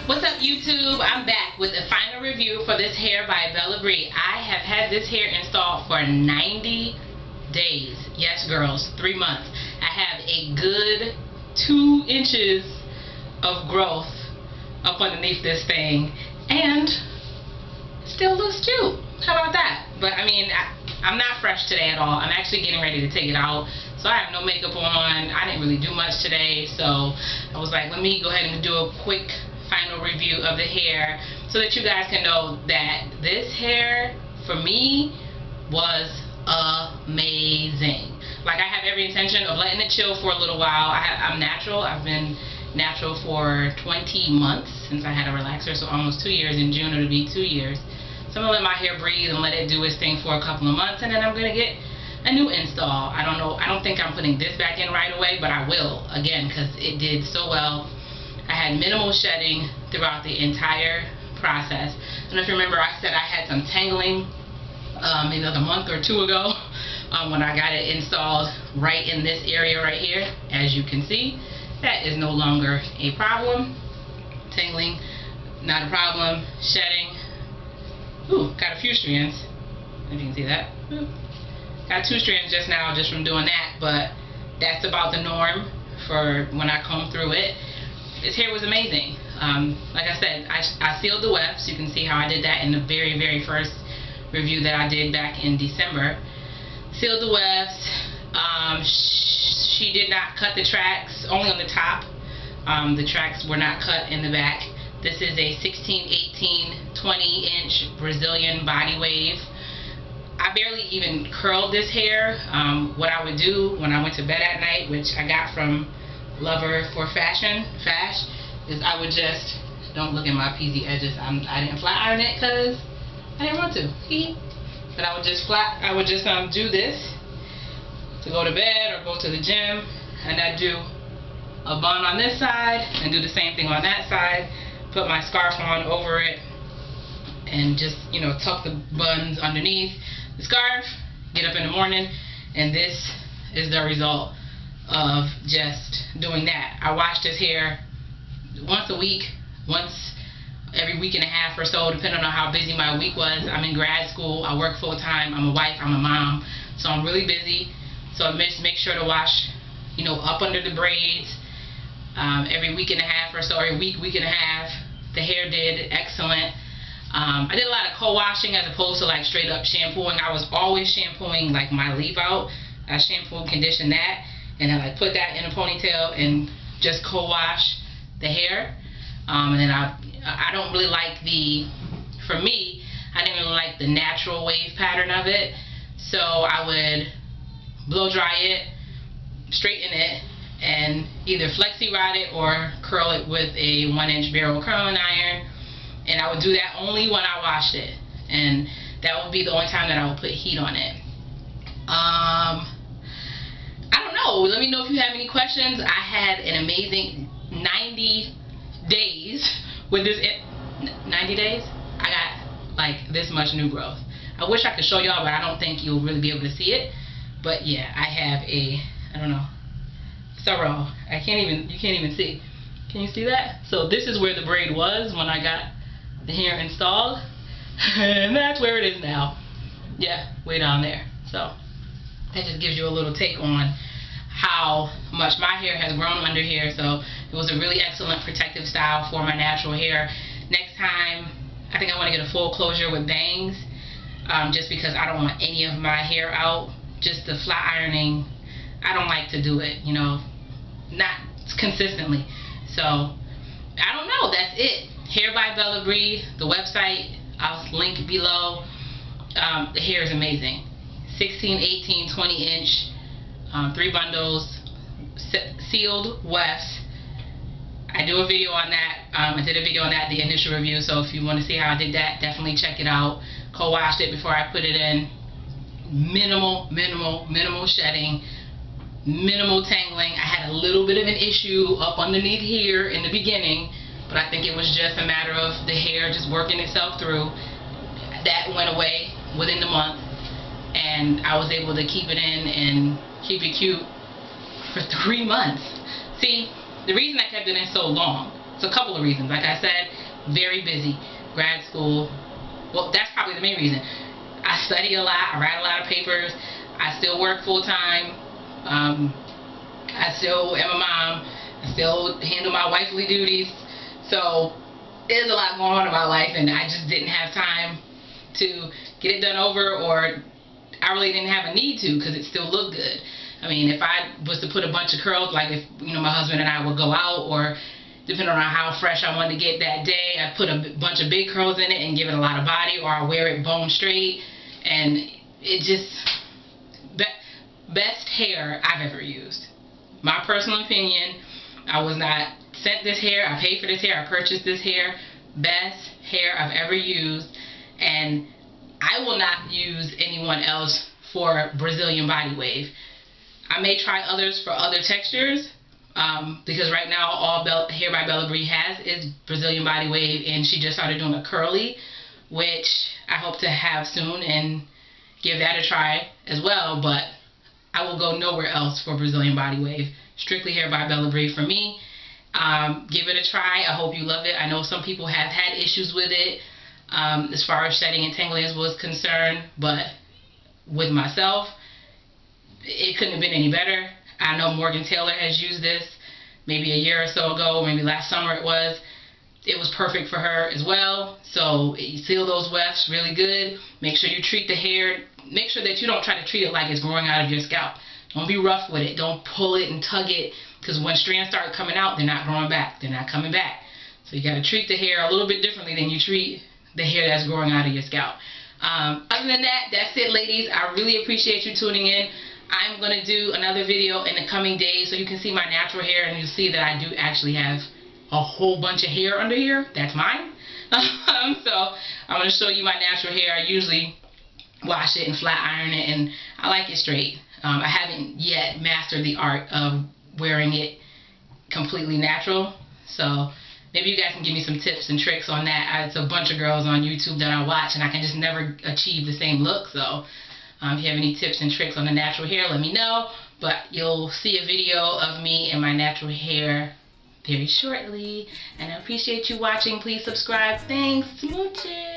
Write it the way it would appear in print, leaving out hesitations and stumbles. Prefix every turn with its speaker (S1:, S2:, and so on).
S1: What's up, YouTube? I'm back with a final review for this hair by Belle Bree. I have had this hair installed for 90 days. Yes, girls, 3 months. I have a good 2 inches of growth up underneath this thing, and it still looks cute. How about that? But I mean, I'm not fresh today at all. I'm actually getting ready to take it out, so I have no makeup on. I didn't really do much today, so I was like, let me go ahead and do a quick final review of the hair so that you guys can know that this hair for me was amazing. Like, I have every intention of letting it chill for a little while. I'm natural. I've been natural for 20 months since I had a relaxer, so almost 2 years. In June it'll be 2 years. So I'm gonna let my hair breathe and let it do its thing for a couple of months, and then I'm gonna get a new install. I don't know, I don't think I'm putting this back in right away, but I will again because it did so well. I had minimal shedding throughout the entire process. And if you remember, I said I had some tangling maybe like a month or 2 ago when I got it installed right in this area right here. As you can see, that is no longer a problem. Tangling, not a problem. Shedding, ooh, got a few strands, if you can see that. Ooh. Got 2 strands just now just from doing that, but that's about the norm for when I comb through it. This hair was amazing. Like I said, I sealed the wefts. You can see how I did that in the very, very first review that I did back in December. Sealed the wefts. She did not cut the tracks, only on the top. The tracks were not cut in the back. This is a 16, 18, 20 inch Brazilian body wave. I barely even curled this hair. What I would do when I went to bed at night, which I got from Lover for Fashion, is I would just, don't look at my PZ edges, I didn't flat iron it because I didn't want to. But I would just do this to go to bed or go to the gym, and I'd do a bun on this side and do the same thing on that side, put my scarf on over it, and just, you know, tuck the buns underneath the scarf, get up in the morning, and this is the result of just doing that. I wash this hair once a week, once every week and a half or so, depending on how busy my week was. I'm in grad school, I work full time, I'm a wife, I'm a mom, so I'm really busy. So I just make sure to wash, you know, up under the braids every week and a half or so, every week, week and a half. The hair did excellent. I did a lot of co-washing as opposed to like straight up shampooing. I was always shampooing like my leave out. I shampoo and condition that, and then I put that in a ponytail and just co-wash the hair. And then I don't really like for me, I didn't really like the natural wave pattern of it. So I would blow dry it, straighten it, and either flexi rod it or curl it with a 1-inch barrel curling iron. And I would do that only when I washed it, and that would be the only time that I would put heat on it. I don't know, let me know if you have any questions. I had an amazing 90 days with this. 90 days? I got like this much new growth. I wish I could show y'all, but I don't think you'll really be able to see it. But yeah, I have I don't know, thorough, you can't even see. Can you see that? So this is where the braid was when I got the hair installed, and that's where it is now. Yeah, way down there. So that just gives you a little take on how much my hair has grown under here. So it was a really excellent protective style for my natural hair. Next time, I think I want to get a full closure with bangs, just because I don't want any of my hair out. Just the flat ironing, I don't like to do it, you know, not consistently. So I don't know, that's it. Hair by Belle Bree, the website, I'll link below. The hair is amazing. 16, 18, 20 inch, 3 bundles, sealed wefts. I do a video on that. I did a video on that, the initial review, so if you want to see how I did that, definitely check it out. Co-washed it before I put it in. Minimal shedding, minimal tangling. I had a little bit of an issue up underneath here in the beginning, but I think it was just a matter of the hair just working itself through. That went away within the month, and I was able to keep it in and keep it cute for 3 months. See, the reason I kept it in so long It's a couple of reasons. Like I said, very busy. Grad school. Well, that's probably the main reason. I study a lot. I write a lot of papers. I still work full time. I still am a mom. I still handle my wifely duties. So there's a lot going on in my life, and I just didn't have time to get it done over, or I really didn't have a need to, because it still looked good. I mean, if I was to put a bunch of curls, like if, you know, my husband and I would go out, or depending on how fresh I wanted to get that day, I'd put a bunch of big curls in it and give it a lot of body, or I'll wear it bone straight, and it just, best hair I've ever used. My personal opinion, I was not sent this hair, I paid for this hair, I purchased this hair. Best hair I've ever used, and I will not use anyone else for Brazilian body wave. I may try others for other textures, because right now all Hair by Belle Bree has is Brazilian body wave, and she just started doing a curly, which I hope to have soon and give that a try as well. But I will go nowhere else for Brazilian body wave. Strictly Hair by Belle Bree for me. Give it a try. I hope you love it. I know some people have had issues with it as far as shedding and tangling was concerned, but with myself, it couldn't have been any better. I know Morgan Taylor has used this maybe a year or so ago, maybe last summer it was. It was perfect for her as well. So you seal those wefts really good. Make sure you treat the hair. Make sure that you don't try to treat it like it's growing out of your scalp. Don't be rough with it. Don't pull it and tug it, because when strands start coming out, they're not growing back. They're not coming back. So you got to treat the hair a little bit differently than you treat the hair that's growing out of your scalp. Other than that, that's it, ladies. I really appreciate you tuning in. I'm going to do another video in the coming days so you can see my natural hair, and you'll see that I do actually have a whole bunch of hair under here. That's mine. So I'm going to show you my natural hair. I usually wash it and flat iron it, and I like it straight. I haven't yet mastered the art of wearing it completely natural, so maybe you guys can give me some tips and tricks on that. It's a bunch of girls on YouTube that I watch, and I can just never achieve the same look. So if you have any tips and tricks on the natural hair, let me know. But you'll see a video of me and my natural hair very shortly, and I appreciate you watching. Please subscribe. Thanks. Smooches.